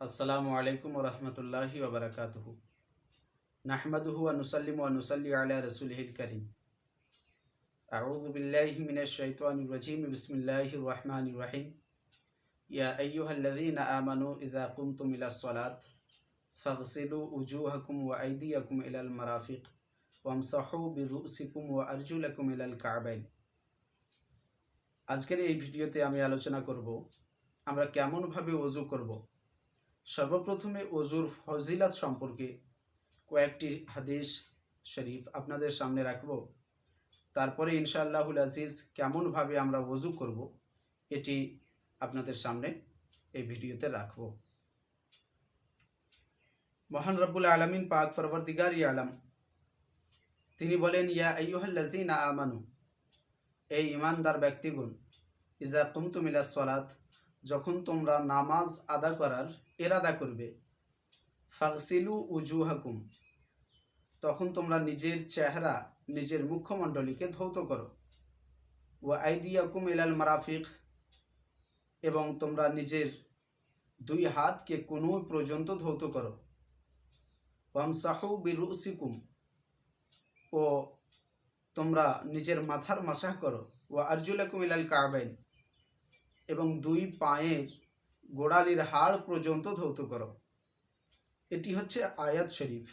अस्सलामु अलैकुम वरहमतुल्लाहि वबरकातुहु। नहमदुहु व नुसल्लिमु व नुसल्ली अला रसूलिहिल करीम। अऊज़ु बिल्लाहि मिनश शैतानिर रजीम। बिस्मिल्लाहिर रहमानिर रहीम। या अय्युहल्लज़ीना आमनू इज़ा कुमतुम इलस सलात फ़ग़सिलू वुजूहकुम व अयदियकुम इलल मराफ़िक़ वमसहू बिरुअसिकुम व अर्जुलकुम इलल काअबैन। আজকের এই ভিডিওতে আমি আলোচনা করব আমরা কেমনভাবে ওযু করব। সর্বপ্রথমে ওযুর ফজিলত সম্পর্কে কয়েকটি হাদিস শরীফ আপনাদের সামনে রাখব। তারপরে ইনশাআল্লাহুল আজিজ কেমনভাবে আমরা ওযু করব এটি আপনাদের সামনে এই ভিডিওতে রাখব। মহান রব্বুল আলামিন পাক পরবর্তীগার আলম তিনি বলেন, ইয়া আইয়ুহাল্লাযীনা আমানু, এই ঈমানদার ব্যক্তিগণ, ইজা কুমতুম ইলাস সালাত, যখন তোমরা নামাজ আদা করার ইরাদা করবে, ফাগসিলু উজুহাকুম, তখন তোমরা নিজের চেহারা, নিজের মুখমণ্ডলীকে ধৌত করো, ওয়া আইদিয়াকুম ইলাল মারাফিক, এবং তোমরা নিজের দুই হাতকে কোনও পর্যন্ত ধৌত করো, ওয়ামসাহু বিরুসিকুম, ও তোমরা নিজের মাথার মাসাহ করো, ওয়া আরজুলাকুম ইলাল কাবাইন, এবং দুই পায়ের গোড়ালির হাড় পর্যন্ত ধৌত করো। এটি হচ্ছে আয়াত শরীফ।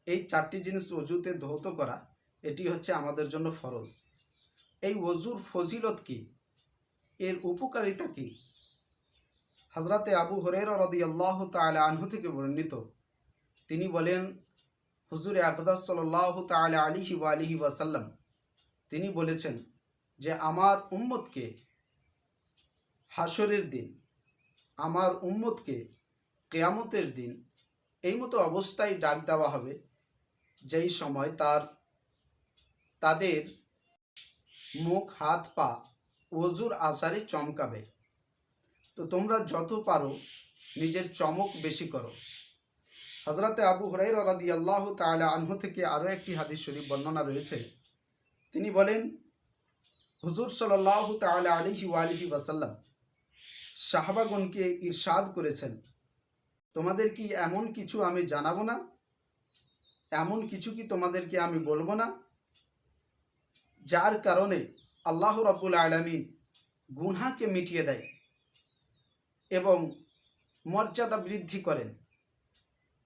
এই চারটি জিনিস ওযুতে ধৌত করা, এটি হচ্ছে আমাদের জন্য ফরজ। এই ওযুর ফজিলত কি, এর উপকারিতা কি? হযরতে আবু হুরায়রা রাদিয়াল্লাহু তাআলা আনহু থেকে বর্ণিত, তিনি বলেন, হুজুরে আকদাস সাল্লাল্লাহু তাআলা আলাইহি ওয়া আলিহি ওয়াসাল্লাম তিনি বলেছেন যে আমার উম্মতকে হাসরের দিন, আমার উম্মতকে কিয়ামতের দিন এই মতো অবস্থায় ডাক দেওয়া হবে যেই সময় তাদের মুখ, হাত, পা ওযুর আসারে চমকাবে। তো তোমরা যত পারো নিজের চমক বেশি করো। হযরতে আবু হুরায়রা রাদিয়াল্লাহু তাআলা আনহু থেকে আরও একটি হাদিস শরীফ বর্ণনা রয়েছে। তিনি বলেন, হুজুর সাল্লাল্লাহু তাআলা আলাইহি ওয়া আলিহি ওয়াসাল্লাম সাহাবাগণকে ইরশাদ করেছেন, তোমাদের কি এমন কিছু আমি জানাবো না? এমন কিছু কি তোমাদেরকে আমি বলবো না যার কারণে আল্লাহ রাব্বুল আলামিন গুনাহকে মিটিয়ে দেয় এবং মর্যাদা বৃদ্ধি করেন?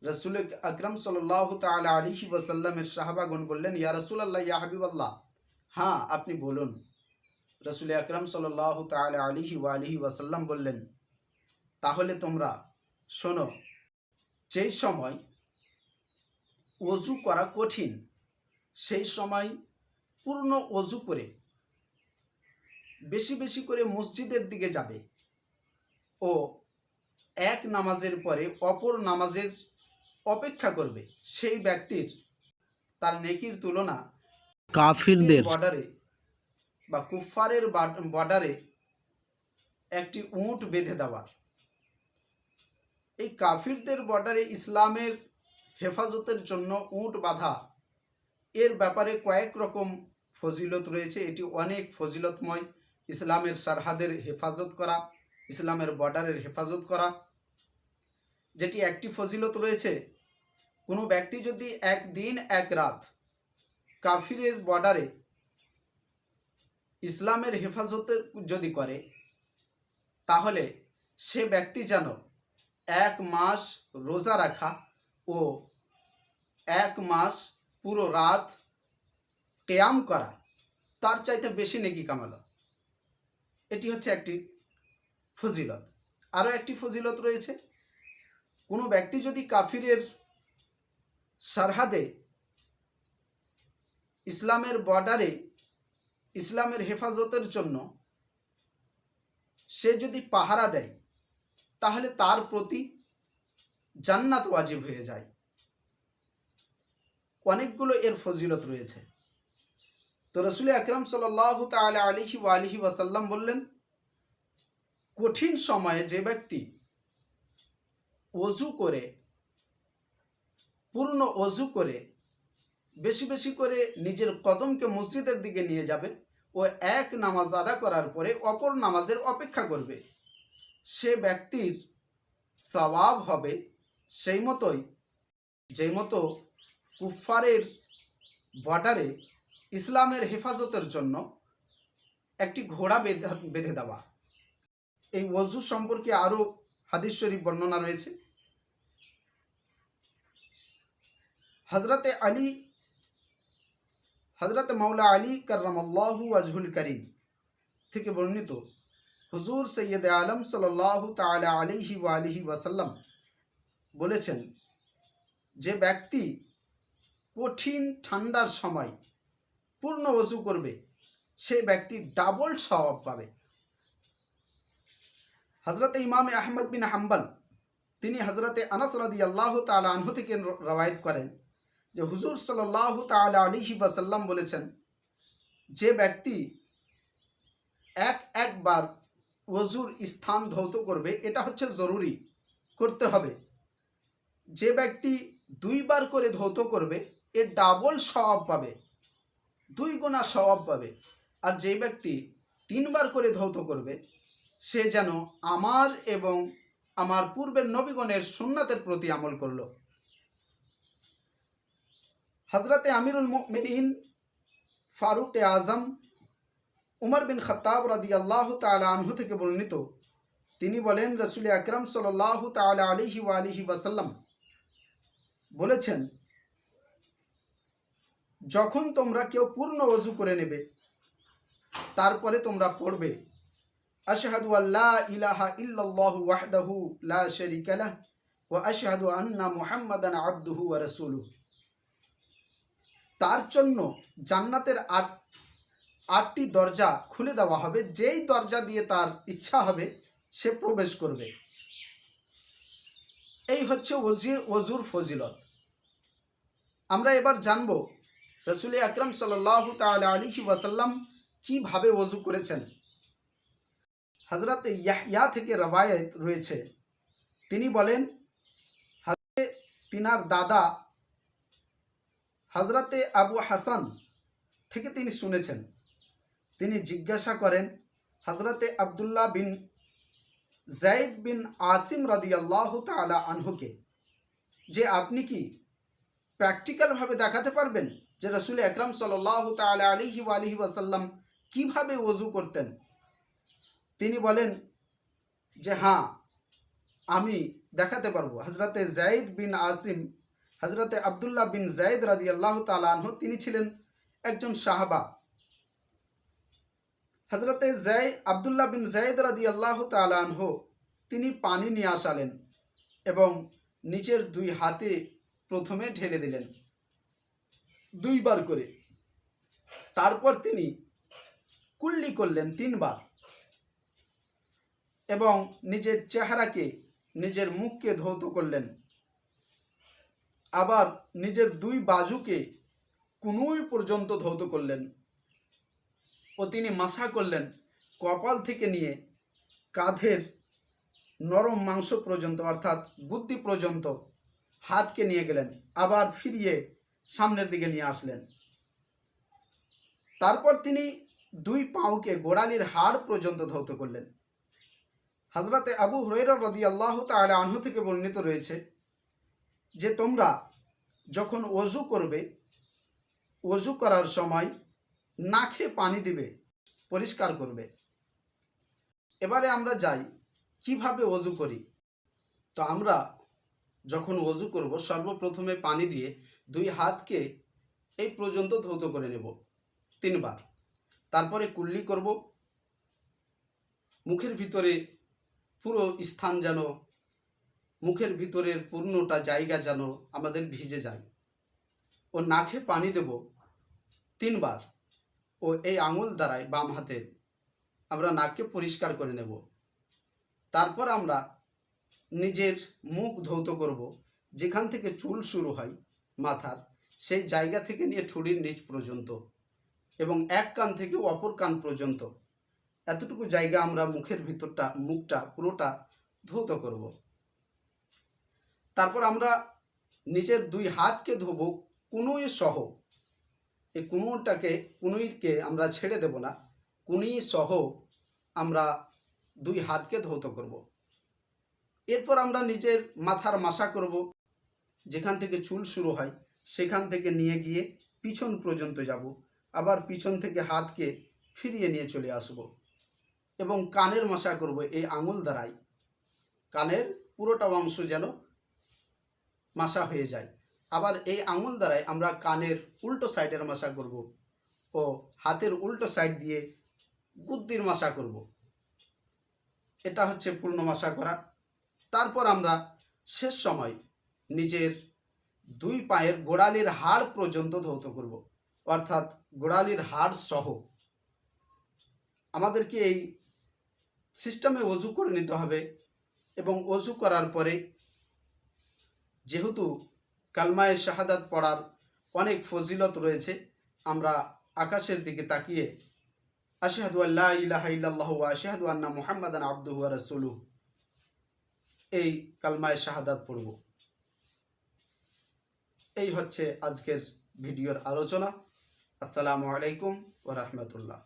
রাসূল আকরাম সাল্লাল্লাহু তাআলা আলাইহি ওয়াসাল্লামের সাহাবাগণ বললেন, ইয়া রাসূলুল্লাহ, ইয়া হাবিবাল্লাহ, হ্যাঁ আপনি বলুন। রাসূল আকরাম সাল্লাল্লাহু তাআলা আলাইহি ওয়া আলিহি ওয়াসাল্লাম বললেন, তাহলে তোমরা শোনো, যেই সময় ওযু করা কঠিন সেই সময় পূর্ণ ওযু করে বেশি বেশি করে মসজিদের দিকে যাবে ও এক নামাজের পরে অপর নামাজের অপেক্ষা করবে। সেই ব্যক্তির তার নেকির তুলনা কাফিরদের বর্ডারে বা কুফফারের বর্ডারে একটি উট বেঁধে দেওয়ার। এই কাফিরদের বর্ডারে ইসলামের হেফাজতের জন্য উট বাঁধা, এর ব্যাপারে কয়েক রকম ফজিলত রয়েছে। এটি অনেক ফজিলতময়। ইসলামের সরহাদের হেফাজত করা, ইসলামের বর্ডারের হেফাজত করা, যেটি একটি ফজিলত রয়েছে। কোনো ব্যক্তি যদি একদিন এক রাত কাফিরের বর্ডারে ইসলামের হেফাজতে যদি করে, তাহলে সে ব্যক্তি যেন এক মাস রোজা রাখা ও এক মাস পুরো রাত কিয়াম করা তার চাইতে বেশি নেকি কামালো। এটি হচ্ছে একটি ফজিলত। আরও একটি ফজিলত রয়েছে, কোনো ব্যক্তি যদি কাফিরের সরহাদে ইসলামের বর্ডারে ইসলামের হেফাজতের জন্য সে যদি পাহারা দেয়, তাহলে তার প্রতি জান্নাত ওয়াজিব হয়ে যায়। অনেকগুলো এর ফজিলত রয়েছে। তো রাসূল আকরাম সাল্লাল্লাহু তাআলা আলাইহি ওয়া আলিহি ওয়াসাল্লাম বললেন, কঠিন সময়ে যে ব্যক্তি ওযু করে, পূর্ণ ওযু করে বেশি বেশি করে নিজের কদমকে মসজিদের দিকে নিয়ে যাবে ও এক নামাজ আদা করার পরে অপর নামাজের অপেক্ষা করবে, সে ব্যক্তির সওয়াব হবে সেই মতোই যেই মতো কুফফারের বর্ডারে ইসলামের হেফাজতের জন্য একটি ঘোড়া বেঁধে দেওয়া। এই ওযু সম্পর্কে আরও হাদিস শরীফ বর্ণনা রয়েছে। হজরত মাওলা আলী কাররামাল্লাহু ওয়াজহুল করিম থেকে বর্ণিত হুজুর সৈয়দ আলম সাল্লাল্লাহু তাআলা আলাইহি ওয়া আলিহি ওয়াসাল্লাম বলেছেন, যে ব্যক্তি কঠিন ঠান্ডার সময় পূর্ণ ওযু করবে সেই ব্যক্তি ডাবল সওয়াব পাবে। হজরত ইমাম আহমদ বিন হাম্বল তিনি হজরতে আনাস রাদিয়াল্লাহু তাআলা আনহু থেকে রওয়ায়াত করেন যে হুজুর সাল্লাল্লাহু তাআলা আলাইহি ওয়াসাল্লাম বলেছেন, যে ব্যক্তি একবার ওযুর স্থান ধৌত করবে, এটা হচ্ছে জরুরি করতে হবে। যে ব্যক্তি দুইবার করে ধৌত করবে এ ডাবল সওয়াব পাবে, 2 গুণা সওয়াব পাবে। আর যে ব্যক্তি 3বার করে ধৌত করবে সে যেন আমার এবং আমার পূর্বের নবীগণের সুন্নাতের প্রতি আমল করল। হজরতে আমিরুল মুমিনিন ফারুক আজম উমর বিন খাত্তাব রাদিয়াল্লাহু তাআলা আনহু থেকে বর্ণিত, তিনি বলেন, রাসূল আকরাম সাল্লাল্লাহু তাআলা আলাইহি ওয়া আলিহি ওয়াসাল্লাম বলেছেন, যখন তোমরা কেউ পূর্ণ ওযু করে নেবে তারপরে তোমরা পড়বে, আশহাদু আল্লা ইলাহা ইল্লাল্লাহু ওয়াহদাহু লা শারীকা লাহু ওয়া আশহাদু আন্না মুহাম্মাদান আবদুহু ওয়া রাসূলুহু। তার জন্য জান্নাতের 8টি দরজা খুলে দেওয়া হবে, যেই দরজা দিয়ে তার ইচ্ছা হবে সে প্রবেশ করবে। এই হচ্ছে ওযুর ফজিলত। আমরা এবার জানব রাসূল আকরাম সাল্লাল্লাহু তাআলা আলাইহি ওয়াসাল্লাম কিভাবে ওযু করেছেন। হযরত ইয়াহইয়া থেকে রওয়ায়াত রয়েছে, তিনি বলেন, তিনার দাদা হযরতে আবু হাসান থেকে তিনি শুনেছেন। তিনি জিজ্ঞাসা করেন হযরতে আব্দুল্লাহ বিন যায়েদ বিন আসিম রাদিয়াল্লাহু তাআলা আনহুকে, যে আপনি কি প্র্যাকটিক্যালভাবে দেখাতে পারবেন যে রাসূল আকরাম সাল্লাল্লাহু তাআলা আলাইহি ওয়া আলিহি ওয়াসাল্লাম কিভাবে ওযু করতেন। তিনি বলেন যে হ্যাঁ, আমি দেখাতে পারবো। হযরতে যায়েদ বিন আসিম, হযরতে আব্দুল্লাহ বিন যায়েদ রাদিয়াল্লাহু তাআলা আনহু তিনি ছিলেন একজন সাহাবা। হযরতে আব্দুল্লাহ বিন যায়েদ রাদিয়াল্লাহু তাআলা আনহু তিনি পানি নিয়ে আসালেন এবং নিচের 2 হাতে প্রথমে ঢেলে দিলেন 2 বার করে। তারপর তিনি কুল্লি করলেন 3 বার এবং নিজের চেহারাকে, নিজের মুখকে ধৌত করলেন। আবার নিজের 2 বাজুকে কুনুই পর্যন্ত ধৌত করলেন ও তিনি মাসা করলেন কপাল থেকে নিয়ে কাঁধের নরম মাংস পর্যন্ত, অর্থাৎ গুদ্দি পর্যন্ত হাতকে নিয়ে গেলেন, আবার ফিরিয়ে সামনের দিকে নিয়ে আসলেন। তারপর তিনি 2 পাউকে গোড়ালির হাড় পর্যন্ত ধৌত করলেন। হযরতে আবু হুরায়রা রাদিয়াল্লাহু তাআলা আনহু থেকে বর্ণিত রয়েছে যে তোমরা যখন ওযু করবে, ওযু করার সময় নাকে পানি দিবে, পরিষ্কার করবে। এবারে আমরা যাই কিভাবে ওযু করি। তো আমরা যখন ওযু করব সর্বপ্রথমে পানি দিয়ে 2 হাতকে এই পর্যন্ত ধৌত করে নেব 3 বার। তারপরে কুল্লি করব, মুখের ভিতরে পুরো স্থান যেন, মুখের ভিতরের পূর্ণটা জায়গা যেন আমাদের ভিজে যায়, ও নাকে পানি দেব 3 বার ও এই আঙুল দ্বারাই বাম হাতে আমরা নাককে পরিষ্কার করে নেব। তারপর আমরা নিজের মুখ ধৌত করব, যেখান থেকে চুল শুরু হয় মাথার, সেই জায়গা থেকে নিয়ে ঠুঁড়ির নিচ পর্যন্ত এবং এক কান থেকে অপর কান পর্যন্ত এতটুকু জায়গা আমরা মুখের ভিতরটা, মুখটা পুরোটা ধৌত করব। তারপর আমরা নিজের 2 হাতকে ধোব কুনুই সহ। এই কুনুইকে আমরা ছেড়ে দেব না, কুনুই সহ আমরা 2 হাতকে ধৌত করব। এরপর আমরা নিজের মাথার মাসা করব, যেখান থেকে চুল শুরু হয় সেখান থেকে নিয়ে গিয়ে পিছন পর্যন্ত যাব, আবার পিছন থেকে হাতকে ফিরিয়ে নিয়ে চলে আসব এবং কানের মাসা করব এই আঙুল দ্বারাই। কানের পুরোটা অংশ যেন মাসা হয়ে যায়। আবার এই আঙুল দ্বারাই আমরা কানের উল্টো সাইডের মাসা করব ও হাতের উল্টো সাইড দিয়ে বুদ্ধির মাসা করব। এটা হচ্ছে পূর্ণ মাসা করা। তারপর আমরা শেষ সময় নিজের দুই পায়ের গোড়ালির হাড় পর্যন্ত ধৌত করব, অর্থাৎ গোড়ালির হাড় সহ। আমাদেরকে এই সিস্টেমে ওযু করে নিতে হবে এবং ওযু করার পরে যেহেতু কালমায়ে শাহাদাত পড়ার অনেক ফজিলত রয়েছে, আমরা আকাশের দিকে তাকিয়ে আশহাদু আল্লা ইলাহা ইল্লাল্লাহু ওয়া আশহাদু আন্না মুহাম্মাদান আবদুহু ওয়া রাসূলুহু এই কালমায়ে শাহাদাত পড়ব। এই হচ্ছে আজকের ভিডিওর আলোচনা। আসসালামু আলাইকুম ওয়া রাহমাতুল্লাহ।